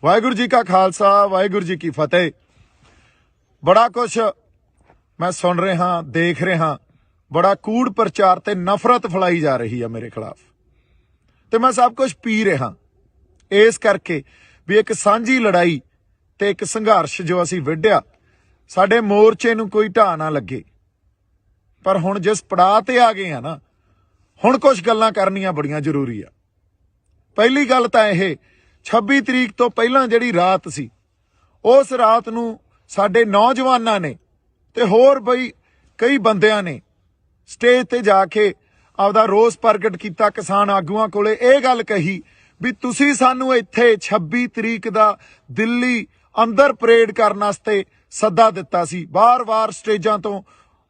वाहिगुरू जी का खालसा वाहिगुरू जी की फतेह। बड़ा कुछ मैं सुन रहा देख रहा, बड़ा कूड़ प्रचार ते नफरत फैलाई जा रही है मेरे खिलाफ, तो मैं सब कुछ पी रहा इस करके भी एक सांझी लड़ाई ते एक संघर्ष जो असी विढ़िया साडे मोर्चे नूं कोई ढाह ना लगे। पर हुण जिस पड़ाव ते आ गए हैं ना, हुण कुछ गल्लां करनियां बड़ियां जरूरी आ। पहली गल तां इह 26 तरीक तो पहलां जिहड़ी रात सी, उस रात नूं साडे नौजवानां ने ते होर बई कई बंदियां ने स्टेज ते जाके आपदा रोस प्रगट किया। किसान आगूआं कोले इह गल कही भी तुसीं सानूं इत्थे 26 तरीक दा दिल्ली अंदर परेड करन वास्ते सद्दा दिता सी। बार-बार स्टेजां तो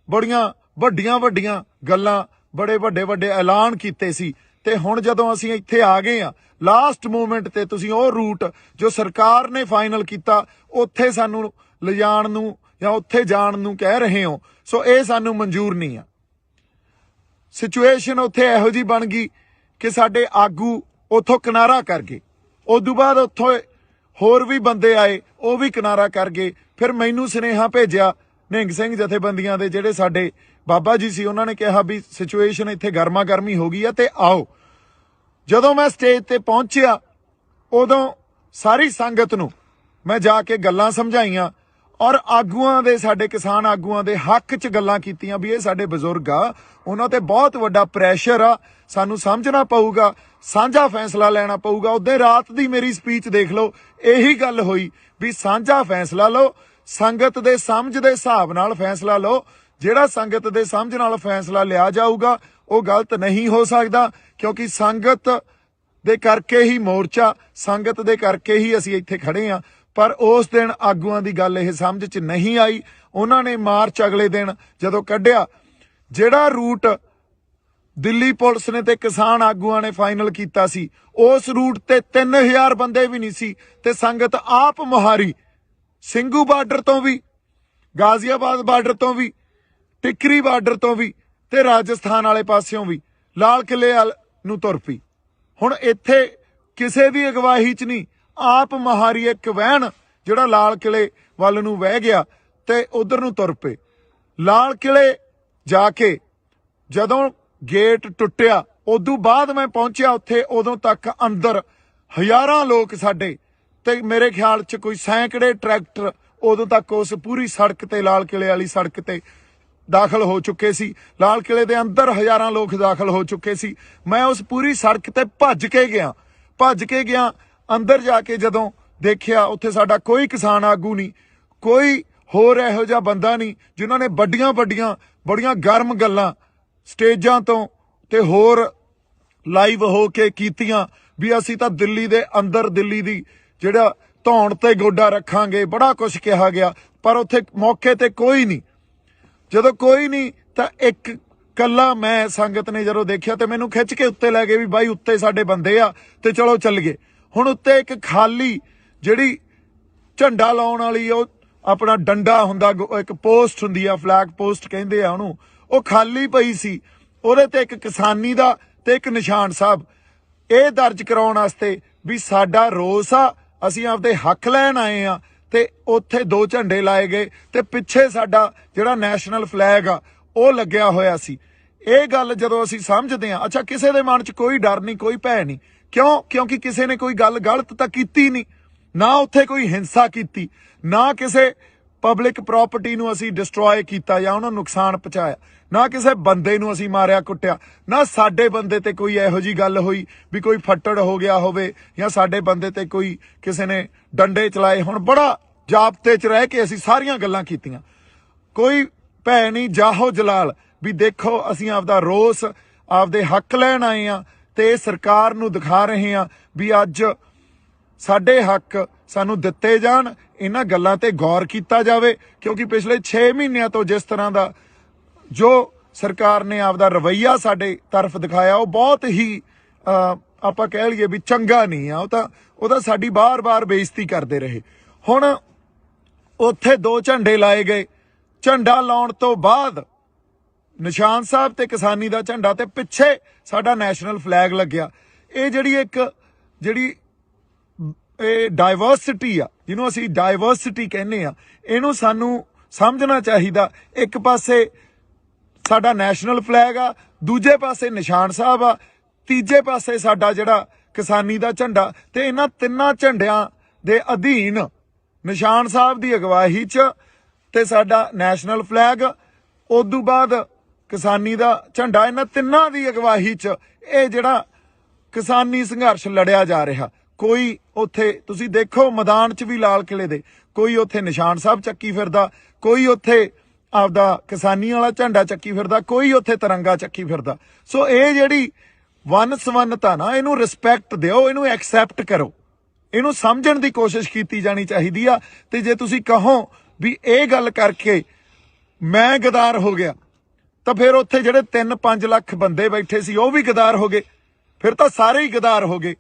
बड़ियां वड्डियां गल्लां, बड़े वड्डे ऐलान कीते सी, ते हुण जदों असीं इत्थे आ गए आ लास्ट मोमेंट ते तुसीं ओह रूट जो सरकार ने फाइनल किया उत्थे सानूं लिजाण नूं जां उत्थे जाण नूं कह रहे हो। सो ये सानूं मंजूर नहीं आ। सिचुएशन उत्थे इहो जी बन गई कि साडे आगू उत्थों किनारा कर गए। उदों बाद उत्थों होर भी बंदे आए, वो भी किनारा कर गए। फिर मैनू सुनेहा भेजिया निहंग सिंह जथेबंदियां दे जिहड़े साडे बाबा जी सी, उन्होंने कहा भी सिचुएशन इत्थे गर्मा गर्मी हो गई है ते आओ। जदों मैं स्टेज ते पहुंचिया उदों सारी संगत नूं मैं जाके गल्लां समझाइयां और आगूआं दे साडे किसान आगूआं दे हक च गल्लां कीतियां भी ये साडे बजुर्ग आ, उन्हां ते बहुत वड्डा प्रैशर आ, सानूं समझना पऊगा, साझा फैसला लेना पऊगा। उदे रात दी मेरी स्पीच देख लो, यही गल होई भी साझा फैसला लो, संगत दे समझ दे हिसाब नाल फैसला लो। जिहड़ा संगत दे समझ नाल फैसला लिया जाऊगा वो गलत नहीं हो सकदा, क्योंकि संगत दे करके ही मोर्चा, संगत दे करके ही असीं इत्थे खड़े आ। पर उस दिन आगूआं दी गल इह समझ च नहीं आई। उन्होंने मार्च अगले दिन जदों कढ़िया, जिहड़ा रूट दिल्ली पुलिस ने ते किसान आगूआं ने फाइनल कीता सी, उस रूट ते 3000 बंदे भी नहीं सी, ते संगत आप मुहारी ਸਿੰਘੂ बार्डर तो भी, गाजियाबाद बार्डर तो भी, टिकरी बार्डर तो भी, ते राजस्थान वाले पासियों भी लाल किले नूं तुर पई। हुण इत्थे किसे दी अगवाही च नहीं, आप महारी एक वैन जिहड़ा लाल किले वल नूं वह गया ते उधर नूं तुर पे। लाल किले जाके जदों गेट टुੱਟਿਆ उदों बाद मैं पहुंचिया उत्थे, उदों तक अंदर हज़ारां लोग साडे ते मेरे ख्याल च कोई सैकड़े ट्रैक्टर उदों तक उस पूरी सड़क ते लाल किले वाली सड़क ते दाखिल हो चुके सी। लाल किले दे अंदर हज़ारां लोग दाखिल हो चुके सी। मैं उस पूरी सड़क ते भज के गया अंदर जाके जदों देखिया उत्थे साडा कोई किसान आगू नहीं, कोई होर इहो जिहा बंदा नहीं जिन्होंने बड़ियां गर्म गल्लां स्टेजां तो ते होर लाइव हो के कीतियां भी असीं तां दिल्ली दे अंदर दिल्ली दी जिहड़ा धौण ते गोडा रखांगे, बड़ा कुछ कहा गया। पर उत्थे मौके ते कोई नहीं। जदों कोई नहीं तां एक कल्ला मैं संगत ने जदों देखिया ते मैनूं खिच के उत्ते लै गए भी बाई उत्ते साडे बंदे आ ते चलो चल गए। हुण उत्ते एक खाली जिहड़ी झंडा लाउण वाली अपना डंडा हुंदा, एक पोस्ट हुंदी आ, फ्लैग पोस्ट कहिंदे आ उहनूं, ਉਹ खाली पई सी। ਉਹਦੇ ਤੇ ਇੱਕ ਕਿਸਾਨੀ ਦਾ ਤੇ ਇੱਕ ਨਿਸ਼ਾਨ ਸਾਹਿਬ ਇਹ ਦਰਜ ਕਰਾਉਣ ਵਾਸਤੇ ਵੀ ਸਾਡਾ ਰੋਸ ਆ, ਅਸੀਂ ਆਪਦੇ ਹੱਕ ਲੈਣ ਆਏ ਆ। ਤੇ ਉੱਥੇ ਦੋ ਝੰਡੇ ਲਾਏ ਗਏ ਤੇ ਪਿੱਛੇ ਸਾਡਾ ਜਿਹੜਾ ਨੈਸ਼ਨਲ ਫਲੈਗ ਆ ਉਹ ਲੱਗਿਆ ਹੋਇਆ ਸੀ। ਇਹ ਗੱਲ ਜਦੋਂ ਅਸੀਂ ਸਮਝਦੇ ਆ, ਅੱਛਾ ਕਿਸੇ ਦੇ ਮਨ 'ਚ ਕੋਈ ਡਰ ਨਹੀਂ, ਕੋਈ ਭੈ ਨਹੀਂ, ਕਿਉਂ? ਕਿਉਂਕਿ ਕਿਸੇ ਨੇ ਕੋਈ ਗੱਲ ਗਲਤ ਤਾਂ ਕੀਤੀ ਨਹੀਂ, ਨਾ ਉੱਥੇ ਕੋਈ ਹਿੰਸਾ ਕੀਤੀ, ਨਾ ਕਿਸੇ ਪਬਲਿਕ ਪ੍ਰੋਪਰਟੀ ਨੂੰ ਅਸੀਂ ਡਿਸਟਰੋਏ ਕੀਤਾ ਜਾਂ ਉਹਨਾਂ ਨੂੰ ਨੁਕਸਾਨ ਪਹੁੰਚਾਇਆ, ਨਾ ਕਿਸੇ ਬੰਦੇ ਨੂੰ ਅਸੀਂ ਮਾਰਿਆ ਕੁੱਟਿਆ, ਨਾ ਸਾਡੇ ਬੰਦੇ ਤੇ ਕੋਈ ਇਹੋ ਜੀ ਗੱਲ ਹੋਈ ਵੀ ਕੋਈ ਫੱਟੜ ਹੋ ਗਿਆ ਹੋਵੇ ਜਾਂ ਸਾਡੇ ਬੰਦੇ ਤੇ ਕੋਈ ਕਿਸੇ ਨੇ ਡੰਡੇ ਚਲਾਏ। ਹੁਣ ਬੜਾ ਜਾਬਤੇ 'ਚ ਰਹਿ ਕੇ ਅਸੀਂ ਸਾਰੀਆਂ ਗੱਲਾਂ ਕੀਤੀਆਂ, ਕੋਈ ਭੈ ਨਹੀਂ, ਜਾਹੋ ਜਲਾਲ ਵੀ ਦੇਖੋ ਅਸੀਂ ਆਪਦਾ ਰੋਸ, ਆਪਦੇ ਹੱਕ ਲੈਣ ਆਏ ਆ ਤੇ ਸਰਕਾਰ ਨੂੰ ਦਿਖਾ ਰਹੇ ਆ ਵੀ ਅੱਜ ਸਾਡੇ ਹੱਕ ਸਾਨੂੰ ਦਿੱਤੇ ਜਾਣ, ਇਹਨਾਂ ਗੱਲਾਂ ਤੇ ਗੌਰ ਕੀਤਾ ਜਾਵੇ। ਕਿਉਂਕਿ ਪਿਛਲੇ 6 ਮਹੀਨਿਆਂ ਤੋਂ ਜਿਸ ਤਰ੍ਹਾਂ ਦਾ ਜੋ ਸਰਕਾਰ ਨੇ ਆਪਦਾ ਰਵੱਈਆ ਸਾਡੇ ਤਰਫ ਦਿਖਾਇਆ ਉਹ ਬਹੁਤ ਹੀ ਆਪਾਂ ਕਹਿ ਲਈਏ ਵੀ ਚੰਗਾ ਨਹੀਂ ਆ। ਉਹ ਤਾਂ ਸਾਡੀ ਬਾਰ-ਬਾਰ ਬੇਇੱਜ਼ਤੀ ਕਰਦੇ ਰਹੇ। ਹੁਣ ਉੱਥੇ ਦੋ ਝੰਡੇ ਲਾਏ ਗਏ, ਝੰਡਾ ਲਾਉਣ ਤੋਂ ਬਾਅਦ ਨਿਸ਼ਾਨ ਸਾਹਿਬ ਤੇ ਕਿਸਾਨੀ ਦਾ ਝੰਡਾ ਤੇ ਪਿੱਛੇ ਸਾਡਾ ਨੈਸ਼ਨਲ ਫਲੈਗ ਲੱਗਿਆ। ਇਹ ਜਿਹੜੀ ਇਹ ਡਾਇਵਰਸਿਟੀ ਆ, ਜਿਹਨੂੰ ਅਸੀਂ ਡਾਇਵਰਸਿਟੀ ਕਹਿੰਦੇ ਆ, ਇਹਨੂੰ ਸਾਨੂੰ ਸਮਝਣਾ ਚਾਹੀਦਾ। ਇੱਕ ਪਾਸੇ ਸਾਡਾ ਨੈਸ਼ਨਲ ਫਲੈਗ ਆ, ਦੂਜੇ ਪਾਸੇ ਨਿਸ਼ਾਨ ਸਾਹਿਬ ਆ, ਤੀਜੇ ਪਾਸੇ ਸਾਡਾ ਜਿਹੜਾ ਕਿਸਾਨੀ ਦਾ ਝੰਡਾ, ਤੇ ਇਹਨਾਂ ਤਿੰਨਾਂ ਝੰਡਿਆਂ ਦੇ ਅਧੀਨ ਨਿਸ਼ਾਨ ਸਾਹਿਬ ਦੀ ਅਗਵਾਈ 'ਚ ਤੇ ਸਾਡਾ ਨੈਸ਼ਨਲ ਫਲੈਗ, ਉਦੋਂ ਬਾਅਦ ਕਿਸਾਨੀ ਦਾ ਝੰਡਾ, ਇਹਨਾਂ ਤਿੰਨਾਂ ਦੀ ਅਗਵਾਈ 'ਚ ਇਹ ਜਿਹੜਾ ਕਿਸਾਨੀ ਸੰਘਰਸ਼ ਲੜਿਆ ਜਾ ਰਿਹਾ। ਕੋਈ ਉੱਥੇ ਤੁਸੀਂ ਦੇਖੋ ਮੈਦਾਨ 'ਚ ਵੀ ਲਾਲ ਕਿਲੇ ਦੇ, ਕੋਈ ਉੱਥੇ ਨਿਸ਼ਾਨ ਸਾਹਿਬ ਚੱਕੀ ਫਿਰਦਾ, ਕੋਈ ਉੱਥੇ ਆਪਦਾ ਕਿਸਾਨੀ ਵਾਲਾ ਝੰਡਾ ਚੱਕੀ ਫਿਰਦਾ, ਕੋਈ ਉੱਥੇ ਤਿਰੰਗਾ ਚੱਕੀ ਫਿਰਦਾ। ਸੋ ਇਹ ਜਿਹੜੀ ਵੰਨ ਸਵੰਨਤਾ ਨਾ, ਇਹਨੂੰ ਰਿਸਪੈਕਟ ਦਿਓ, ਇਹਨੂੰ ਐਕਸੈਪਟ ਕਰੋ, ਇਹਨੂੰ ਸਮਝਣ ਦੀ ਕੋਸ਼ਿਸ਼ ਕੀਤੀ ਜਾਣੀ ਚਾਹੀਦੀ ਆ। ਤੇ ਜੇ ਤੁਸੀਂ ਕਹੋ ਵੀ ਇਹ ਗੱਲ ਕਰਕੇ ਮੈਂ ਗਦਾਰ ਹੋ ਗਿਆ, ਤਾਂ ਫਿਰ ਉੱਥੇ ਜਿਹੜੇ 3-5 ਲੱਖ ਬੰਦੇ ਬੈਠੇ ਸੀ ਉਹ ਵੀ ਗਦਾਰ ਹੋ ਗਏ, ਫਿਰ ਤਾਂ ਸਾਰੇ ਹੀ ਗਦਾਰ ਹੋ ਗਏ।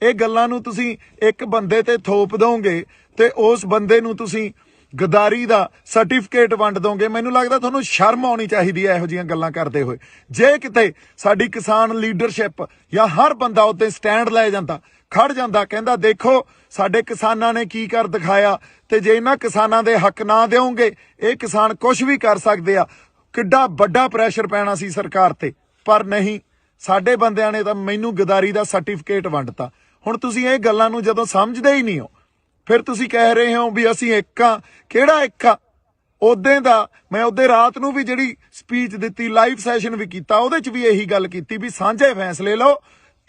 ਇਹ ਗੱਲਾਂ ਨੂੰ ਤੁਸੀਂ ਇੱਕ ਬੰਦੇ ਤੇ ਥੋਪ ਦੋਗੇ ਤੇ ਉਸ ਬੰਦੇ ਨੂੰ ਤੁਸੀਂ ਗਦਾਰੀ ਦਾ ਸਰਟੀਫਿਕੇਟ ਵੰਡ ਦੋਗੇ। ਮੈਨੂੰ ਲੱਗਦਾ ਤੁਹਾਨੂੰ ਸ਼ਰਮ ਆਉਣੀ ਚਾਹੀਦੀ ਹੈ ਇਹੋ ਜਿਹੀਆਂ ਗੱਲਾਂ ਕਰਦੇ ਹੋਏ। ਜੇ ਕਿਤੇ ਸਾਡੀ ਕਿਸਾਨ ਲੀਡਰਸ਼ਿਪ ਜਾਂ ਹਰ ਬੰਦਾ ਉੱਤੇ ਸਟੈਂਡ ਲੈ ਜਾਂਦਾ, ਖੜ ਜਾਂਦਾ, ਕਹਿੰਦਾ ਦੇਖੋ ਸਾਡੇ ਕਿਸਾਨਾਂ ਨੇ ਕੀ ਕਰ ਦਿਖਾਇਆ, ਤੇ ਜੇ ਇਹਨਾਂ ਕਿਸਾਨਾਂ ਦੇ ਹੱਕ ਨਾ ਦਿਓਗੇ ਇਹ ਕਿਸਾਨ ਕੁਝ ਵੀ ਕਰ ਸਕਦੇ ਆ, ਕਿੱਡਾ ਵੱਡਾ ਪ੍ਰੈਸ਼ਰ ਪੈਣਾ ਸੀ ਸਰਕਾਰ ਤੇ। ਪਰ ਨਹੀਂ, ਸਾਡੇ ਬੰਦਿਆਂ ਨੇ ਤਾਂ ਮੈਨੂੰ ਗਦਾਰੀ ਦਾ ਸਰਟੀਫਿਕੇਟ ਵੰਡਤਾ। ਹੁਣ ਤੁਸੀਂ ਇਹ ਗੱਲਾਂ ਨੂੰ ਜਦੋਂ ਸਮਝਦੇ ਹੀ ਨਹੀਂ ਹੋ, ਫਿਰ ਤੁਸੀਂ ਕਹਿ ਰਹੇ ਹੋ ਵੀ ਅਸੀਂ ਇੱਕ ਆ। ਕਿਹੜਾ ਇੱਕ ਆ? ਉਦੋਂ ਦਾ ਮੈਂ ਉਹਦੇ ਰਾਤ ਨੂੰ ਵੀ ਜਿਹੜੀ ਸਪੀਚ ਦਿੱਤੀ, ਲਾਈਵ ਸੈਸ਼ਨ ਵੀ ਕੀਤਾ, ਉਹਦੇ 'ਚ ਵੀ ਇਹੀ ਗੱਲ ਕੀਤੀ ਵੀ ਸਾਂਝੇ ਫੈਸਲੇ ਲਓ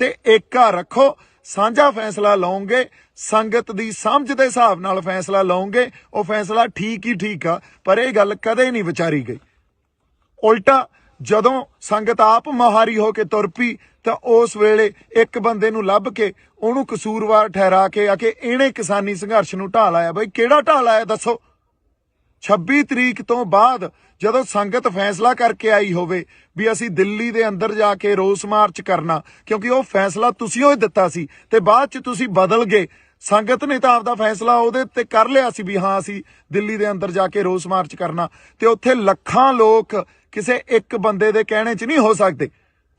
ਤੇ ਏਕਾ ਰੱਖੋ। ਸਾਂਝਾ ਫੈਸਲਾ ਲਓਗੇ, ਸੰਗਤ ਦੀ ਸਮਝ ਦੇ ਹਿਸਾਬ ਨਾਲ ਫੈਸਲਾ ਲਓਗੇ, ਉਹ ਫੈਸਲਾ ਠੀਕ ਹੀ ਠੀਕ ਆ। ਪਰ ਇਹ ਗੱਲ ਕਦੇ ਨਹੀਂ ਵਿਚਾਰੀ ਗਈ। ਉਲਟਾ ਜਦੋਂ ਸੰਗਤ ਆਪ ਮੁਹਾਰੀ ਹੋ ਕੇ ਤੁਰ ਪਈ ਤਾਂ ਉਸ ਵੇਲੇ ਇੱਕ ਬੰਦੇ ਨੂੰ ਲੱਭ ਕੇ ਉਹਨੂੰ ਕਸੂਰਵਾਰ ਠਹਿਰਾ ਕੇ ਆ ਕੇ ਇਹਨੇ ਕਿਸਾਨੀ ਸੰਘਰਸ਼ ਨੂੰ ਢਾਹ ਲਾਇਆ। ਬਈ ਕਿਹੜਾ ਢਾਹ ਲਾਇਆ ਦੱਸੋ? 26 ਤਰੀਕ ਤੋਂ ਬਾਅਦ ਜਦੋਂ ਸੰਗਤ ਫੈਸਲਾ ਕਰਕੇ ਆਈ ਹੋਵੇ ਵੀ ਅਸੀਂ ਦਿੱਲੀ ਦੇ ਅੰਦਰ ਜਾ ਕੇ ਰੋਸ ਮਾਰਚ ਕਰਨਾ, ਕਿਉਂਕਿ ਉਹ ਫੈਸਲਾ ਤੁਸੀਂ ਉਹ ਦਿੱਤਾ ਸੀ ਤੇ ਬਾਅਦ 'ਚ ਤੁਸੀਂ ਬਦਲ ਗਏ। ਸੰਗਤ ਨੇ ਤਾਂ ਆਪਦਾ ਫੈਸਲਾ ਉਹਦੇ ਤੇ ਕਰ ਲਿਆ ਸੀ ਵੀ ਹਾਂ ਅਸੀਂ ਦਿੱਲੀ ਦੇ ਅੰਦਰ ਜਾ ਕੇ ਰੋਸ ਮਾਰਚ ਕਰਨਾ, ਤੇ ਉੱਥੇ ਲੱਖਾਂ ਲੋਕ ਕਿਸੇ ਇੱਕ ਬੰਦੇ ਦੇ ਕਹਿਣੇ 'ਚ ਨਹੀਂ ਹੋ ਸਕਦੇ।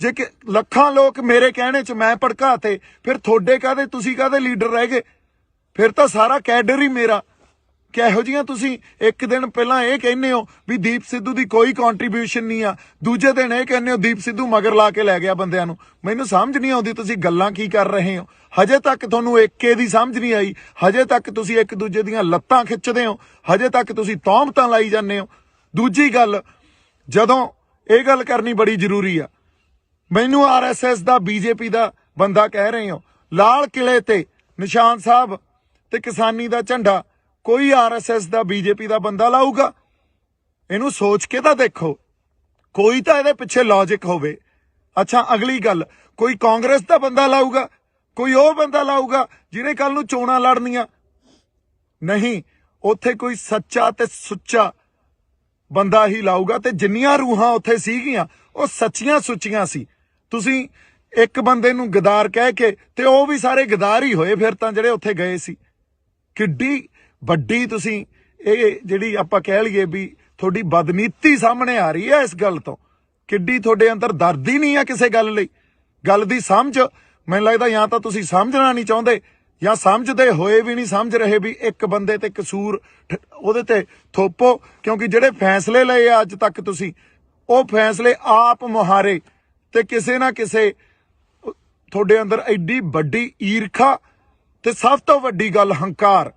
ਜੇ ਕਿ ਲੱਖਾਂ ਲੋਕ ਮੇਰੇ ਕਹਿਣੇ 'ਚ ਮੈਂ ਭੜਕਾਤੇ, ਫਿਰ ਤੁਹਾਡੇ ਕਾਹਦੇ, ਤੁਸੀਂ ਕਾਹਦੇ ਲੀਡਰ ਰਹਿ ਗਏ? ਫਿਰ ਤਾਂ ਸਾਰਾ ਕੈਡਰ ਹੀ ਮੇਰਾ। ਕਿਹੋ ਜਿਹੀਆਂ ਤੁਸੀਂ ਇੱਕ ਦਿਨ ਪਹਿਲਾਂ ਇਹ ਕਹਿੰਦੇ ਹੋ ਵੀ ਦੀਪ ਸਿੱਧੂ ਦੀ ਕੋਈ ਕੰਟਰੀਬਿਊਸ਼ਨ ਨਹੀਂ ਆ, ਦੂਜੇ ਦਿਨ ਇਹ ਕਹਿੰਦੇ ਹੋ ਦੀਪ ਸਿੱਧੂ ਮਗਰ ਲਾ ਕੇ ਲੈ ਗਿਆ ਬੰਦਿਆਂ ਨੂੰ। ਮੈਨੂੰ ਸਮਝ ਨਹੀਂ ਆਉਂਦੀ ਤੁਸੀਂ ਗੱਲਾਂ ਕੀ ਕਰ ਰਹੇ ਹੋ। ਹਜੇ ਤੱਕ ਤੁਹਾਨੂੰ ਏਕੇ ਦੀ ਸਮਝ ਨਹੀਂ ਆਈ, ਹਜੇ ਤੱਕ ਤੁਸੀਂ ਇੱਕ ਦੂਜੇ ਦੀਆਂ ਲੱਤਾਂ ਖਿੱਚਦੇ ਹੋ, ਹਜੇ ਤੱਕ ਤੁਸੀਂ ਤੌਹਮਤਾਂ ਲਾਈ ਜਾਂਦੇ ਹੋ। ਦੂਜੀ ਗੱਲ, ਜਦੋਂ ਇਹ ਗੱਲ ਕਰਨੀ ਬੜੀ ਜ਼ਰੂਰੀ ਆ, ਮੈਨੂੰ ਆਰਐਸਐਸ ਦਾ ਬੀਜੇਪੀ ਦਾ ਬੰਦਾ ਕਹਿ ਰਹੇ ਹੋ, ਲਾਲ ਕਿਲੇ ਤੇ ਨਿਸ਼ਾਨ ਸਾਹਿਬ ਤੇ ਕਿਸਾਨੀ ਦਾ ਝੰਡਾ ਕੋਈ ਆਰਐਸਐਸ ਦਾ ਬੀਜੇਪੀ ਦਾ ਬੰਦਾ ਲਾਊਗਾ? ਇਹਨੂੰ ਸੋਚ ਕੇ ਤਾਂ ਦੇਖੋ, ਕੋਈ ਤਾਂ ਇਹਦੇ ਪਿੱਛੇ ਲੌਜਿਕ ਹੋਵੇ। ਅੱਛਾ, ਅਗਲੀ ਗੱਲ, ਕੋਈ ਕਾਂਗਰਸ ਦਾ ਬੰਦਾ ਲਾਊਗਾ? ਕੋਈ ਉਹ ਬੰਦਾ ਲਾਊਗਾ ਜਿਹਨੇ ਕੱਲ ਨੂੰ ਚੋਣਾਂ ਲੜਨੀਆਂ? ਨਹੀਂ, ਉੱਥੇ ਕੋਈ ਸੱਚਾ ਤੇ ਸੁੱਚਾ ਬੰਦਾ ਹੀ ਲਾਊਗਾ। ਤੇ ਜਿੰਨੀਆਂ ਰੂਹਾਂ ਉੱਥੇ ਸੀਗੀਆਂ ਉਹ ਸੱਚੀਆਂ ਸੁੱਚੀਆਂ ਸੀ। ਤੁਸੀਂ ਇੱਕ ਬੰਦੇ ਨੂੰ ਗਦਾਰ ਕਹਿ ਕੇ, ਤੇ ਉਹ ਵੀ ਸਾਰੇ ਗਦਾਰ ਹੀ ਹੋਏ ਫਿਰ ਤਾਂ ਜਿਹੜੇ ਉੱਥੇ ਗਏ ਸੀ। ਕਿੱਡੀ ਵੱਡੀ ਤੁਸੀਂ ਇਹ ਜਿਹੜੀ ਆਪਾਂ ਕਹਿ ਲਈਏ ਵੀ ਤੁਹਾਡੀ ਬਦਨੀਤੀ ਸਾਹਮਣੇ ਆ ਰਹੀ ਹੈ ਇਸ ਗੱਲ ਤੋਂ। ਕਿੱਡੀ ਤੁਹਾਡੇ ਅੰਦਰ ਦਰਦ ਹੀ ਨਹੀਂ ਆ ਕਿਸੇ ਗੱਲ ਲਈ। ਗੱਲ ਦੀ ਸਮਝ, ਮੈਨੂੰ ਲੱਗਦਾ ਜਾਂ ਤਾਂ ਤੁਸੀਂ ਸਮਝਣਾ ਨਹੀਂ ਚਾਹੁੰਦੇ ਜਾਂ ਸਮਝਦੇ ਹੋਏ ਵੀ ਨਹੀਂ ਸਮਝ ਰਹੇ ਵੀ ਇੱਕ ਬੰਦੇ ਤੇ ਕਸੂਰ ਉਹਦੇ ਤੇ ਥੋਪੋ। ਕਿਉਂਕਿ ਜਿਹੜੇ ਫੈਸਲੇ ਲਏ ਆ ਅੱਜ ਤੱਕ ਤੁਸੀਂ, ਉਹ ਫੈਸਲੇ ਆਪ ਮੁਹਾਰੇ, ਤੇ ਕਿਸੇ ਨਾ ਕਿਸੇ ਤੁਹਾਡੇ ਅੰਦਰ ਐਡੀ ਵੱਡੀ ਈਰਖਾ ਤੇ ਸਭ ਤੋਂ ਵੱਡੀ ਗੱਲ ਹੰਕਾਰ।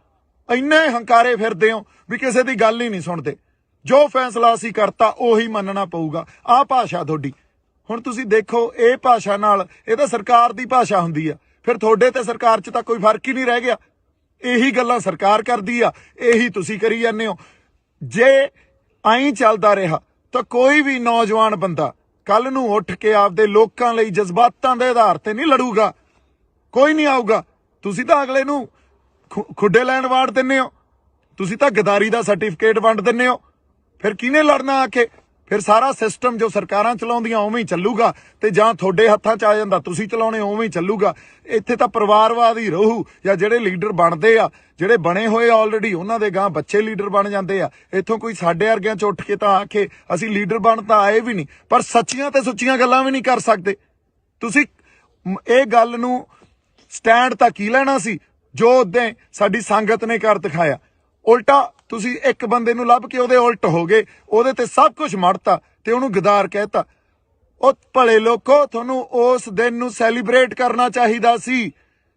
ਇੰਨੇ ਹੰਕਾਰੇ ਫਿਰਦੇ ਹੋ ਵੀ ਕਿਸੇ ਦੀ ਗੱਲ ਹੀ ਨਹੀਂ ਸੁਣਦੇ। ਜੋ ਫੈਸਲਾ ਅਸੀਂ ਕਰਤਾ ਉਹੀ ਮੰਨਣਾ ਪਊਗਾ। ਆਹ ਭਾਸ਼ਾ ਤੁਹਾਡੀ। ਹੁਣ ਤੁਸੀਂ ਦੇਖੋ, ਇਹ ਭਾਸ਼ਾ ਨਾਲ, ਇਹ ਤਾਂ ਸਰਕਾਰ ਦੀ ਭਾਸ਼ਾ ਹੁੰਦੀ ਆ, ਫਿਰ ਤੁਹਾਡੇ ਤੇ ਸਰਕਾਰ 'ਚ ਤਾਂ ਕੋਈ ਫਰਕ ਹੀ ਨਹੀਂ ਰਹਿ ਗਿਆ। ਇਹੀ ਗੱਲਾਂ ਸਰਕਾਰ ਕਰਦੀ ਆ, ਇਹੀ ਤੁਸੀਂ ਕਰੀ ਜਾਂਦੇ ਹੋ। ਜੇ ਐਂ ਚੱਲਦਾ ਰਿਹਾ ਤਾਂ ਕੋਈ ਵੀ ਨੌਜਵਾਨ ਬੰਦਾ ਕੱਲ ਨੂੰ ਉੱਠ ਕੇ ਆਪਦੇ ਲੋਕਾਂ ਲਈ ਜਜ਼ਬਾਤਾਂ ਦੇ ਆਧਾਰ ਤੇ ਨਹੀਂ ਲੜੂਗਾ। ਕੋਈ ਨਹੀਂ ਆਊਗਾ। ਤੁਸੀਂ ਤਾਂ ਅਗਲੇ ਨੂੰ ਖੁੱਡੇ ਲੈਣ ਵਾੜ ਦਿੰਦੇ ਹੋ, ਤੁਸੀਂ ਤਾਂ ਗਦਾਰੀ ਦਾ ਸਰਟੀਫਿਕੇਟ ਵੰਡ ਦਿੰਦੇ ਹੋ। ਫਿਰ ਕਿਹਨੇ ਲੜਨਾ ਆ ਕੇ? ਫਿਰ ਸਾਰਾ ਸਿਸਟਮ ਜੋ ਸਰਕਾਰਾਂ ਚਲਾਉਂਦੀਆਂ ਉਵੇਂ ਹੀ ਚੱਲੂਗਾ, ਤੇ ਜਾਂ ਤੁਹਾਡੇ ਹੱਥਾਂ 'ਚ ਆ ਜਾਂਦਾ ਤੁਸੀਂ ਚਲਾਉਣੇ, ਉਵੇਂ ਹੀ ਚੱਲੂਗਾ। ਇੱਥੇ ਤਾਂ ਪਰਿਵਾਰਵਾਦ ਹੀ ਰਹੂ, ਜਾਂ ਜਿਹੜੇ ਲੀਡਰ ਬਣਦੇ ਆ, ਜਿਹੜੇ ਬਣੇ ਹੋਏ ਆਲਰੇਡੀ, ਉਹਨਾਂ ਦੇ ਗਾਂ ਬੱਚੇ ਲੀਡਰ ਬਣ ਜਾਂਦੇ ਆ। ਇੱਥੋਂ ਕੋਈ ਸਾਡੇ ਵਰਗਿਆਂ 'ਚ ਉੱਠ ਕੇ ਤਾਂ ਆ ਕੇ ਅਸੀਂ ਲੀਡਰ ਬਣ ਤਾਂ ਆਏ ਵੀ ਨਹੀਂ, ਪਰ ਸੱਚੀਆਂ ਤੇ ਸੁੱਚੀਆਂ ਗੱਲਾਂ ਵੀ ਨਹੀਂ ਕਰ ਸਕਦੇ। ਤੁਸੀਂ ਇਹ ਗੱਲ ਨੂੰ ਸਟੈਂਡ ਤਾਂ ਕੀ ਲੈਣਾ ਸੀ? ਜੋ ਉਦੋਂ ਸਾਡੀ ਸੰਗਤ ਨੇ ਕਰ ਦਿਖਾਇਆ। ਉਲਟਾ ਤੁਸੀਂ ਇੱਕ ਬੰਦੇ ਨੂੰ ਲੱਭ ਕੇ ਉਹਦੇ ਉਲਟ ਹੋ ਗਏ, ਉਹਦੇ ਤੇ ਸਭ ਕੁਝ ਮੜਤਾ ਤੇ ਉਹਨੂੰ ਗਦਾਰ ਕਹਿਤਾ। ਉਹ ਭਲੇ ਲੋਕੋ, ਤੁਹਾਨੂੰ ਉਸ ਦਿਨ ਨੂੰ ਸੈਲੀਬ੍ਰੇਟ ਕਰਨਾ ਚਾਹੀਦਾ ਸੀ।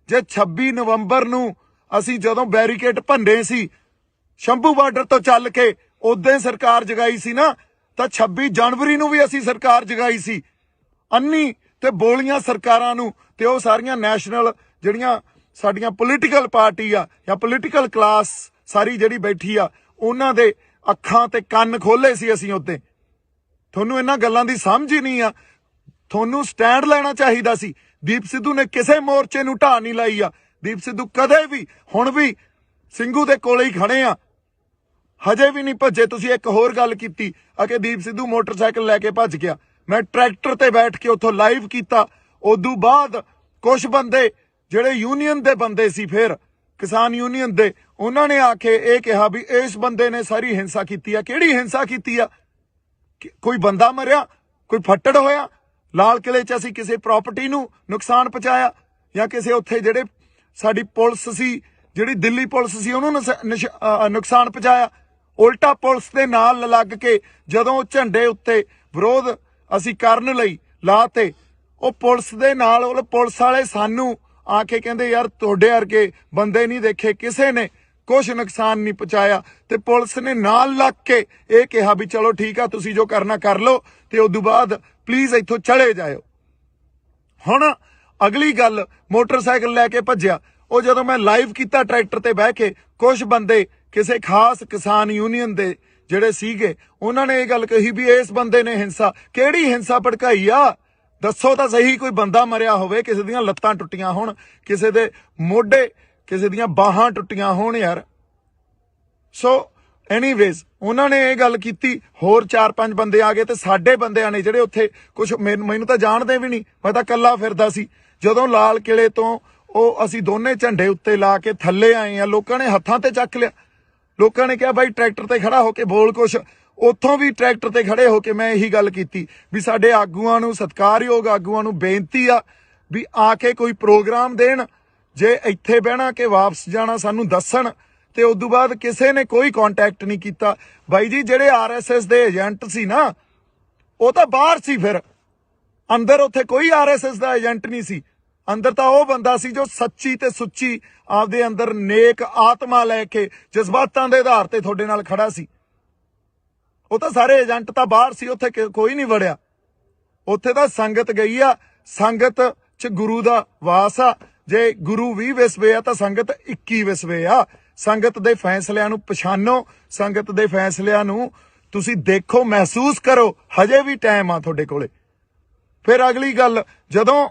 ਜੇ 26 ਨਵੰਬਰ ਨੂੰ ਅਸੀਂ ਜਦੋਂ ਬੈਰੀਕੇਡ ਭੰਨੇ ਸੀ ਸ਼ੰਭੂ ਬਾਰਡਰ ਤੋਂ ਚੱਲ ਕੇ, ਉਦੋਂ ਸਰਕਾਰ ਜਗਾਈ ਸੀ ਨਾ, ਤਾਂ 26 ਜਨਵਰੀ ਨੂੰ ਵੀ ਅਸੀਂ ਸਰਕਾਰ ਜਗਾਈ ਸੀ। ਅੰਨੀ ਤੇ ਬੋਲੀਆਂ ਸਰਕਾਰਾਂ ਨੂੰ ਤੇ ਉਹ ਸਾਰੀਆਂ ਨੈਸ਼ਨਲ ਜਿਹੜੀਆਂ ਸਾਡੀਆਂ ਪੋਲੀਟੀਕਲ ਪਾਰਟੀ ਆ ਜਾਂ ਪੋਲੀਟੀਕਲ ਕਲਾਸ ਸਾਰੀ ਜਿਹੜੀ ਬੈਠੀ ਆ, ਉਹਨਾਂ ਦੇ ਅੱਖਾਂ ਤੇ ਕੰਨ ਖੋਲੇ ਸੀ ਅਸੀਂ ਉੱਤੇ। ਤੁਹਾਨੂੰ ਇਹਨਾਂ ਗੱਲਾਂ ਦੀ ਸਮਝ ਹੀ ਨਹੀਂ ਆ। ਤੁਹਾਨੂੰ ਸਟੈਂਡ ਲੈਣਾ ਚਾਹੀਦਾ ਸੀ। ਦੀਪ ਸਿੱਧੂ ਨੇ ਕਿਸੇ ਮੋਰਚੇ ਨੂੰ ਢਾਹ ਨਹੀਂ ਲਾਈ ਆ। ਦੀਪ ਸਿੱਧੂ ਕਦੇ ਵੀ, ਹੁਣ ਵੀ ਸਿੰਘੂ ਦੇ ਕੋਲੇ ਹੀ ਖੜੇ ਆ, ਹਜੇ ਵੀ ਨਹੀਂ ਭੱਜੇ। ਤੁਸੀਂ ਇੱਕ ਹੋਰ ਗੱਲ ਕੀਤੀ ਆ ਕਿ ਦੀਪ ਸਿੱਧੂ ਮੋਟਰਸਾਈਕਲ ਲੈ ਕੇ ਭੱਜ ਗਿਆ। ਮੈਂ ਟਰੈਕਟਰ ਤੇ ਬੈਠ ਕੇ ਉੱਥੋਂ ਲਾਈਵ ਕੀਤਾ। ਉਦੋਂ ਬਾਅਦ ਕੁਝ ਬੰਦੇ ਜਿਹੜੇ ਯੂਨੀਅਨ ਦੇ ਬੰਦੇ ਸੀ, ਫਿਰ ਕਿਸਾਨ ਯੂਨੀਅਨ ਦੇ, ਉਹਨਾਂ ਨੇ ਆ ਕੇ ਇਹ ਕਿਹਾ ਵੀ ਇਸ ਬੰਦੇ ਨੇ ਸਾਰੀ ਹਿੰਸਾ ਕੀਤੀ ਆ। ਕਿਹੜੀ ਹਿੰਸਾ ਕੀਤੀ ਆ? ਕੋਈ ਬੰਦਾ ਮਰਿਆ, ਕੋਈ ਫੱਟੜ ਹੋਇਆ? ਲਾਲ ਕਿਲੇ 'ਚ ਅਸੀਂ ਕਿਸੇ ਪ੍ਰਾਪਰਟੀ ਨੂੰ ਨੁਕਸਾਨ ਪਹੁੰਚਾਇਆ ਜਾਂ ਕਿਸੇ ਉੱਥੇ ਜਿਹੜੇ ਸਾਡੀ ਪੁਲਿਸ ਸੀ, ਜਿਹੜੀ ਦਿੱਲੀ ਪੁਲਿਸ ਸੀ, ਉਹਨੂੰ ਨੁਕਸਾਨ ਪਹੁੰਚਾਇਆ? ਉਲਟਾ ਪੁਲਿਸ ਦੇ ਨਾਲ ਲੱਗ ਕੇ ਜਦੋਂ ਝੰਡੇ ਉੱਤੇ ਵਿਰੋਧ ਅਸੀਂ ਕਰਨ ਲਈ ਲਾਤੇ, ਉਹ ਪੁਲਿਸ ਦੇ ਨਾਲ, ਉਹ ਪੁਲਿਸ ਵਾਲੇ ਸਾਨੂੰ ਆ ਕੇ ਕਹਿੰਦੇ ਯਾਰ ਤੁਹਾਡੇ ਵਰਗੇ ਬੰਦੇ ਨਹੀਂ ਦੇਖੇ, ਕਿਸੇ ਨੇ ਕੁਛ ਨੁਕਸਾਨ ਨਹੀਂ ਪਹੁੰਚਾਇਆ। ਤੇ ਪੁਲਿਸ ਨੇ ਨਾਲ ਲੱਗ ਕੇ ਇਹ ਕਿਹਾ ਵੀ ਚਲੋ ਠੀਕ ਆ, ਤੁਸੀਂ ਜੋ ਕਰਨਾ ਕਰ ਲਓ ਤੇ ਉਦੋਂ ਬਾਅਦ ਪਲੀਜ਼ ਇੱਥੋਂ ਚਲੇ ਜਾਇਓ। ਹੁਣ ਅਗਲੀ ਗੱਲ, ਮੋਟਰਸਾਈਕਲ ਲੈ ਕੇ ਭੱਜਿਆ। ਉਹ ਜਦੋਂ ਮੈਂ ਲਾਈਵ ਕੀਤਾ ਟਰੈਕਟਰ ਤੇ ਬਹਿ ਕੇ, ਕੁਝ ਬੰਦੇ ਕਿਸੇ ਖਾਸ ਕਿਸਾਨ ਯੂਨੀਅਨ ਦੇ ਜਿਹੜੇ ਸੀਗੇ, ਉਹਨਾਂ ਨੇ ਇਹ ਗੱਲ ਕਹੀ ਵੀ ਇਸ ਬੰਦੇ ਨੇ ਹਿੰਸਾ। ਕਿਹੜੀ ਹਿੰਸਾ ਭੜਕਾਈ ਆ? ਦੱਸੋ ਤਾਂ ਸਹੀ। ਕੋਈ ਬੰਦਾ ਮਰਿਆ ਹੋਵੇ, ਕਿਸੇ ਦੀਆਂ ਲੱਤਾਂ ਟੁੱਟੀਆਂ ਹੋਣ, ਕਿਸੇ ਦੇ ਮੋਢੇ, ਕਿਸੇ ਦੀਆਂ ਬਾਹਾਂ ਟੁੱਟੀਆਂ ਹੋਣ ਯਾਰ। ਸੋ ਐਨੀਵੇਜ਼ ਉਹਨਾਂ ਨੇ ਇਹ ਗੱਲ ਕੀਤੀ। ਹੋਰ 4-5 ਬੰਦੇ ਆ ਗਏ ਤੇ ਸਾਡੇ ਬੰਦਿਆਂ ਨੇ ਜਿਹੜੇ ਉੱਥੇ ਕੁਝ, ਮੈਨੂੰ ਤਾਂ ਜਾਣਦੇ ਵੀ ਨਹੀਂ, ਮੈਂ ਤਾਂ ਇਕੱਲਾ ਫਿਰਦਾ ਸੀ। ਜਦੋਂ ਲਾਲ ਕਿਲੇ ਤੋਂ ਉਹ ਅਸੀਂ ਦੋਨੇ ਝੰਡੇ ਉੱਤੇ ਲਾ ਕੇ ਥੱਲੇ ਆਏ ਆ, ਲੋਕਾਂ ਨੇ ਹੱਥਾਂ ਤੇ ਚੱਕ ਲਿਆ। ਲੋਕਾਂ ਨੇ ਕਿਹਾ ਬਾਈ ਟਰੈਕਟਰ ਤੇ ਖੜਾ ਹੋ ਕੇ ਬੋਲ ਕੁਛ। ਉੱਥੋਂ ਵੀ ਟਰੈਕਟਰ ਤੇ ਖੜੇ ਹੋ ਕੇ ਮੈਂ ਇਹੀ ਗੱਲ ਕੀਤੀ ਵੀ ਸਾਡੇ ਆਗੂਆਂ ਨੂੰ, ਸਤਿਕਾਰਯੋਗ ਆਗੂਆਂ ਨੂੰ ਬੇਨਤੀ ਆ ਵੀ ਆ ਕੇ ਕੋਈ ਪ੍ਰੋਗਰਾਮ ਦੇਣ। ਜੇ ਇੱਥੇ ਬਹਿਣਾ ਕਿ ਵਾਪਸ ਜਾਣਾ ਸਾਨੂੰ ਦੱਸਣ। ਤੇ ਉਦੋਂ ਬਾਅਦ ਕਿਸੇ ਨੇ ਕੋਈ ਕੰਟੈਕਟ ਨਹੀਂ ਕੀਤਾ। ਬਾਈ ਜੀ ਜਿਹੜੇ ਆਰਐਸਐਸ ਦੇ ਏਜੰਟ ਸੀ ਨਾ, ਉਹ ਤਾਂ ਬਾਹਰ ਸੀ, ਫਿਰ ਅੰਦਰ ਉੱਥੇ ਕੋਈ ਆਰਐਸਐਸ ਦਾ ਏਜੰਟ ਨਹੀਂ ਸੀ। ਅੰਦਰ ਤਾਂ ਉਹ ਬੰਦਾ ਸੀ ਜੋ ਸੱਚੀ ਤੇ ਸੁੱਚੀ ਆਪਦੇ ਅੰਦਰ ਨੇਕ ਆਤਮਾ ਲੈ ਕੇ ਜਜ਼ਬਾਤਾਂ ਦੇ ਆਧਾਰ ਤੇ ਤੁਹਾਡੇ ਨਾਲ ਖੜਾ ਸੀ। ਉਹ ਤਾਂ ਸਾਰੇ ਏਜੰਟ ਤਾਂ ਬਾਹਰ ਸੀ, ਉੱਥੇ ਕੋਈ ਨਹੀਂ ਵੜਿਆ। ਉੱਥੇ ਤਾਂ ਸੰਗਤ ਗਈ ਆ। ਸੰਗਤ 'ਚ ਗੁਰੂ ਦਾ ਵਾਸ ਆ। ਜੇ ਗੁਰੂ 20 ਵਿਸਵੇ ਆ ਤਾਂ ਸੰਗਤ 21 ਵਿਸਵੇ ਆ। ਸੰਗਤ ਦੇ ਫੈਸਲਿਆਂ ਨੂੰ ਪਛਾਣੋ, ਸੰਗਤ ਦੇ ਫੈਸਲਿਆਂ ਨੂੰ ਤੁਸੀਂ ਦੇਖੋ, ਮਹਿਸੂਸ ਕਰੋ। ਹਜੇ ਵੀ ਟਾਈਮ ਆ ਤੁਹਾਡੇ ਕੋਲੇ। ਫਿਰ ਅਗਲੀ ਗੱਲ, ਜਦੋਂ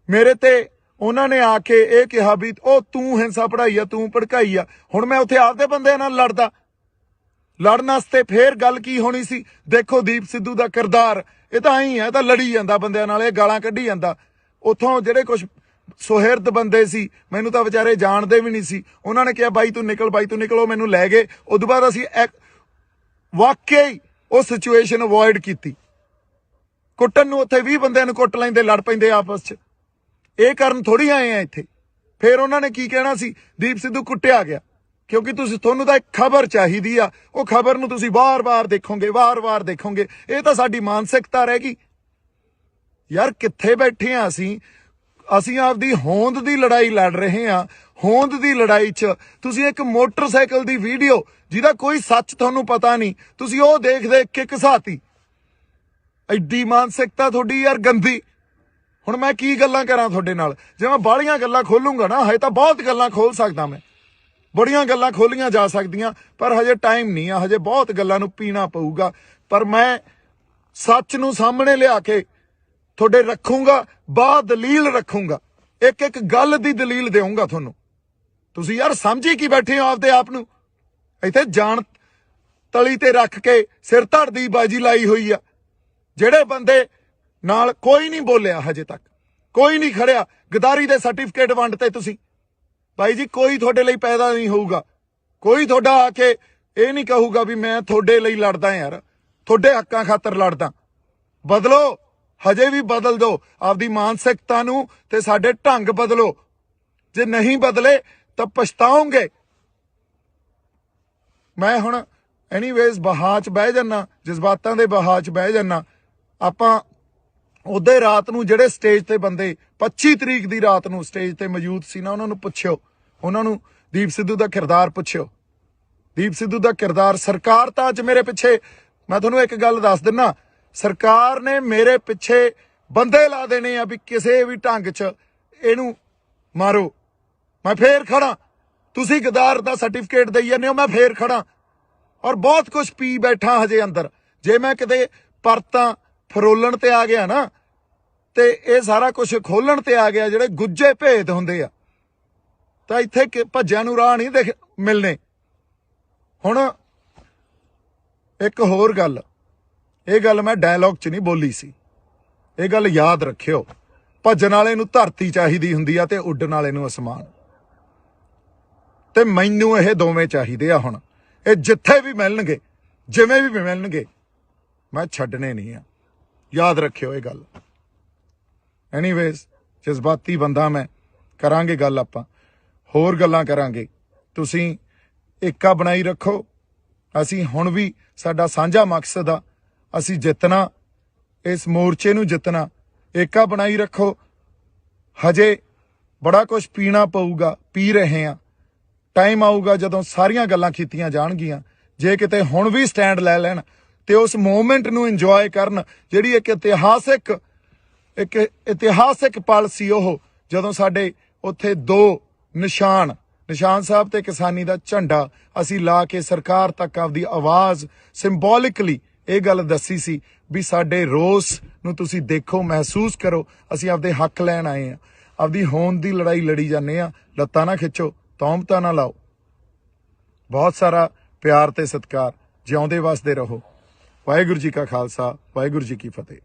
ਮੇਰੇ ਤੇ ਉਹਨਾਂ ਨੇ ਆ ਕੇ ਇਹ ਕਿਹਾ ਵੀ ਉਹ ਤੂੰ ਹਿੰਸਾ ਪੜਾਈ ਆ, ਤੂੰ ਭੜਕਾਈ ਆ, ਹੁਣ ਮੈਂ ਉੱਥੇ ਆਪਦੇ ਬੰਦਿਆਂ ਨਾਲ ਲੜਦਾ। ਲੜਨ ਵਾਸਤੇ ਫੇਰ ਗੱਲ ਕੀ ਹੋਣੀ ਸੀ? ਦੇਖੋ ਦੀਪ ਸਿੱਧੂ ਦਾ ਕਿਰਦਾਰ, ਇਹ ਤਾਂ ਐਂ ਹੈ, ਇਹ ਤਾਂ ਲੜੀ ਜਾਂਦਾ ਬੰਦਿਆਂ ਨਾਲ, ਇਹ ਗਾਲਾਂ ਕੱਢੀ ਜਾਂਦਾ। ਉੱਥੋਂ ਜਿਹੜੇ ਕੁਝ ਸੁਹਿਰਦ ਬੰਦੇ ਸੀ, ਮੈਨੂੰ ਤਾਂ ਵਿਚਾਰੇ ਜਾਣਦੇ ਵੀ ਨਹੀਂ ਸੀ, ਉਹਨਾਂ ਨੇ ਕਿਹਾ ਬਾਈ ਤੂੰ ਨਿਕਲ, ਬਾਈ ਤੂੰ ਨਿਕਲ। ਉਹ ਮੈਨੂੰ ਲੈ ਗਏ। ਉਦੋਂ ਬਾਅਦ ਅਸੀਂ ਵਾਕਿਆ ਹੀ ਉਹ ਸਿਚੁਏਸ਼ਨ ਅਵੋਇਡ ਕੀਤੀ। ਕੁੱਟਣ ਨੂੰ ਉੱਥੇ 20 ਬੰਦਿਆਂ ਨੂੰ ਕੁੱਟ ਲੈਂਦੇ, ਲੜ ਪੈਂਦੇ ਆਪਸ 'ਚ। ਇਹ ਕਰਨ ਥੋੜੀ ਆਏ ਆ ਇੱਥੇ। ਫਿਰ ਉਹਨਾਂ ਨੇ ਕੀ ਕਹਿਣਾ ਸੀ? ਦੀਪ ਸਿੱਧੂ ਕੁੱਟਿਆ ਗਿਆ। ਕਿਉਂਕਿ ਤੁਹਾਨੂੰ ਤਾਂ ਇੱਕ ਖਬਰ ਚਾਹੀਦੀ ਆ, ਉਹ ਖਬਰ ਨੂੰ ਤੁਸੀਂ ਵਾਰ-ਵਾਰ ਦੇਖੋਗੇ, ਵਾਰ-ਵਾਰ ਦੇਖੋਗੇ। ਇਹ ਤਾਂ ਸਾਡੀ ਮਾਨਸਿਕਤਾ ਰਹਿ ਗਈ ਯਾਰ। ਕਿੱਥੇ ਬੈਠੇ ਆ ਅਸੀਂ ਆਪਦੀ ਹੋਂਦ ਦੀ ਲੜਾਈ ਲੜ ਰਹੇ ਆ। ਹੋਂਦ ਦੀ ਲੜਾਈ 'ਚ ਤੁਸੀਂ ਇੱਕ ਮੋਟਰਸਾਈਕਲ ਦੀ ਵੀਡੀਓ ਜਿਹਦਾ ਕੋਈ ਸੱਚ ਤੁਹਾਨੂੰ ਪਤਾ ਨਹੀਂ, ਤੁਸੀਂ ਉਹ ਦੇਖ ਕੇ ਘਸਾਤੀ। ਐਡੀ ਮਾਨਸਿਕਤਾ ਤੁਹਾਡੀ ਯਾਰ ਗੰਦੀ। ਹੁਣ ਮੈਂ ਕੀ ਗੱਲਾਂ ਕਰਾਂ ਤੁਹਾਡੇ ਨਾਲ? ਜੇ ਮੈਂ ਬਾਹਲੀਆਂ ਗੱਲਾਂ ਖੋਲੂੰਗਾ ਨਾ, ਹਜੇ ਤਾਂ ਬਹੁਤ ਗੱਲਾਂ ਖੋਲ ਸਕਦਾ ਮੈਂ, ਬੜੀਆਂ ਗੱਲਾਂ ਖੋਲੀਆਂ ਜਾ ਸਕਦੀਆਂ, ਪਰ ਹਜੇ ਟਾਈਮ ਨਹੀਂ ਆ। ਹਜੇ ਬਹੁਤ ਗੱਲਾਂ ਨੂੰ ਪੀਣਾ ਪਊਗਾ। ਪਰ ਮੈਂ ਸੱਚ ਨੂੰ ਸਾਹਮਣੇ ਲਿਆ ਕੇ ਤੁਹਾਡੇ ਰੱਖੂੰਗਾ, ਦਲੀਲ ਰੱਖੂੰਗਾ, ਇੱਕ ਗੱਲ ਦੀ ਦਲੀਲ ਦੇਵਾਂਗਾ ਤੁਹਾਨੂੰ। ਤੁਸੀਂ ਯਾਰ ਸਮਝੀ ਕੀ ਬੈਠੇ ਹੋ ਆਪਦੇ ਆਪ ਨੂੰ? ਇੱਥੇ ਜਾਣ ਤਲੀ ਤੇ ਰੱਖ ਕੇ ਸਿਰ ਧੜ ਦੀ ਬਾਜੀ ਲਾਈ ਹੋਈ ਆ। ਜਿਹੜੇ ਬੰਦੇ ਨਾਲ ਕੋਈ ਨਹੀਂ ਬੋਲਿਆ, ਹਜੇ ਤੱਕ ਕੋਈ ਨਹੀਂ ਖੜਿਆ। ਗਦਾਰੀ ਦੇ ਸਰਟੀਫਿਕੇਟ ਵੰਡਤੇ ਤੁਸੀਂ। ਭਾਈ ਜੀ ਕੋਈ ਤੁਹਾਡੇ ਲਈ ਪੈਦਾ ਨਹੀਂ ਹੋਊਗਾ। ਕੋਈ ਤੁਹਾਡਾ ਆ ਕੇ ਇਹ ਨਹੀਂ ਕਹੂਗਾ ਵੀ ਮੈਂ ਤੁਹਾਡੇ ਲਈ ਲੜਦਾ ਯਾਰ, ਤੁਹਾਡੇ ਹੱਕਾਂ ਖਾਤਰ ਲੜਦਾ। ਬਦਲੋ, ਹਜੇ ਵੀ ਬਦਲ ਦਿਓ ਆਪਦੀ ਮਾਨਸਿਕਤਾ ਨੂੰ ਤੇ ਸਾਡੇ ਢੰਗ ਬਦਲੋ। ਜੇ ਨਹੀਂ ਬਦਲੇ ਤਾਂ ਪਛਤਾਓਗੇ। ਮੈਂ ਹੁਣ ਐਨੀਵੇਜ਼ ਬਹਾ 'ਚ ਬਹਿ ਜਾਨਾ, ਜਜ਼ਬਾਤਾਂ ਦੇ ਬਹਾ 'ਚ ਬਹਿ ਜਾਨਾ। ਆਪਾਂ ਉਹਦੇ ਰਾਤ ਨੂੰ ਜਿਹੜੇ ਸਟੇਜ ਤੇ ਬੰਦੇ 25 ਤਰੀਕ ਦੀ ਰਾਤ ਨੂੰ ਸਟੇਜ ਤੇ ਮੌਜੂਦ ਸੀ ਨਾ, ਉਹਨਾਂ ਨੂੰ ਪੁੱਛਿਓ, ਉਹਨਾਂ ਨੂੰ ਦੀਪ ਸਿੱਧੂ ਦਾ ਕਿਰਦਾਰ ਪੁੱਛਿਓ। ਦੀਪ ਸਿੱਧੂ ਦਾ ਕਿਰਦਾਰ, ਸਰਕਾਰ ਤਾਂ ਅੱਜ ਮੇਰੇ ਪਿੱਛੇ, ਮੈਂ ਤੁਹਾਨੂੰ ਇੱਕ ਗੱਲ ਦੱਸ ਦਿੰਨਾ, ਸਰਕਾਰ ਨੇ ਮੇਰੇ ਪਿੱਛੇ ਬੰਦੇ ਲਾ ਦੇਣੇ ਆ ਵੀ ਕਿਸੇ ਵੀ ਢੰਗ 'ਚ ਇਹਨੂੰ ਮਾਰੋ। ਮੈਂ ਫੇਰ ਖੜਾ, ਤੁਸੀਂ ਗਦਾਰ ਦਾ ਸਰਟੀਫਿਕੇਟ ਦੇਈ ਜਾਂਦੇ ਹੋ, ਮੈਂ ਫੇਰ ਖੜਾ। ਔਰ ਬਹੁਤ ਕੁਝ ਪੀ ਬੈਠਾ ਹਜੇ ਅੰਦਰ। ਜੇ ਮੈਂ ਕਿਤੇ ਪਰਤਾਂ ਫਰੋਲਣ ਤੇ ਆ ਗਿਆ ਨਾ, ਤੇ ਇਹ ਸਾਰਾ ਕੁਝ ਖੋਲਣ ਤੇ ਆ ਗਿਆ, ਜਿਹੜੇ ਗੁੱਜੇ ਭੇਦ ਹੁੰਦੇ ਆ, ਤਾਂ ਇੱਥੇ ਭੱਜਿਆਂ ਨੂੰ ਰਾਹ ਨਹੀਂ ਮਿਲਣੇ। ਹੁਣ ਇੱਕ ਹੋਰ ਗੱਲ, ਇਹ ਗੱਲ ਮੈਂ ਡਾਇਲੌਗ 'ਚ ਨਹੀਂ ਬੋਲੀ ਸੀ, ਇਹ ਗੱਲ ਯਾਦ ਰੱਖਿਓ। ਭੱਜਣ ਵਾਲੇ ਨੂੰ ਧਰਤੀ ਚਾਹੀਦੀ ਹੁੰਦੀ ਆ ਤੇ ਉੱਡਣ ਵਾਲੇ ਨੂੰ ਅਸਮਾਨ, ਤੇ ਮੈਨੂੰ ਇਹ ਦੋਵੇਂ ਚਾਹੀਦੇ ਆ। ਹੁਣ ਇਹ ਜਿੱਥੇ ਵੀ ਮਿਲਣਗੇ, ਜਿਵੇਂ ਵੀ ਮਿਲਣਗੇ, ਮੈਂ ਛੱਡਣੇ ਨਹੀਂ ਆ, ਯਾਦ ਰੱਖਿਓ ਇਹ ਗੱਲ। ਐਨੀਵੇਜ਼ ਜਜ਼ਬਾਤੀ ਬੰਦਾ ਮੈਂ, ਕਰਾਂਗੇ ਗੱਲ, ਆਪਾਂ ਹੋਰ ਗੱਲਾਂ ਕਰਾਂਗੇ। ਤੁਸੀਂ ਏਕਾ ਬਣਾਈ ਰੱਖੋ। ਅਸੀਂ ਹੁਣ ਵੀ, ਸਾਡਾ ਸਾਂਝਾ ਮਕਸਦ ਆ, ਅਸੀਂ ਜਿੱਤਣਾ, ਇਸ ਮੋਰਚੇ ਨੂੰ ਜਿੱਤਣਾ। ਏਕਾ ਬਣਾਈ ਰੱਖੋ। ਹਜੇ ਬੜਾ ਕੁਝ ਪੀਣਾ ਪਊਗਾ, ਪੀ ਰਹੇ ਆ। ਟਾਈਮ ਆਊਗਾ ਜਦੋਂ ਸਾਰੀਆਂ ਗੱਲਾਂ ਕੀਤੀਆਂ ਜਾਣਗੀਆਂ। ਜੇ ਕਿਤੇ ਹੁਣ ਵੀ ਸਟੈਂਡ ਲੈ ਲੈਣ ਤੇ ਉਸ ਮੂਵਮੈਂਟ ਨੂੰ ਇੰਜੋਏ ਕਰਨ, ਜਿਹੜੀ ਇੱਕ ਇਤਿਹਾਸਿਕ ਪਲ ਸੀ ਉਹ, ਜਦੋਂ ਸਾਡੇ ਉੱਥੇ 2 ਨਿਸ਼ਾਨ ਸਾਹਿਬ ਤੇ ਕਿਸਾਨੀ ਦਾ ਝੰਡਾ ਅਸੀਂ ਲਾ ਕੇ ਸਰਕਾਰ ਤੱਕ ਆਪਦੀ ਆਵਾਜ਼ ਸਿੰਬੋਲਿਕਲੀ ਇਹ ਗੱਲ ਦੱਸੀ ਸੀ ਵੀ ਸਾਡੇ ਰੋਸ ਨੂੰ ਤੁਸੀਂ ਦੇਖੋ, ਮਹਿਸੂਸ ਕਰੋ, ਅਸੀਂ ਆਪਦੇ ਹੱਕ ਲੈਣ ਆਏ ਆ। ਆਪਦੀ ਹੋਂਦ ਦੀ ਲੜਾਈ ਲੜੀ ਜਾਂਦੇ ਆ। ਲੱਤਾਂ ਨਾ ਖਿੱਚੋ, ਤੌਮਤਾਂ ਨਾ ਲਾਓ। ਬਹੁਤ ਸਾਰਾ ਪਿਆਰ ਤੇ ਸਤਿਕਾਰ। ਜਿਉਂਦੇ ਵਸਦੇ ਰਹੋ। ਵਾਹਿਗੁਰੂ ਜੀ ਕਾ ਖਾਲਸਾ, ਵਾਹਿਗੁਰੂ ਜੀ ਕੀ ਫਤਿਹ।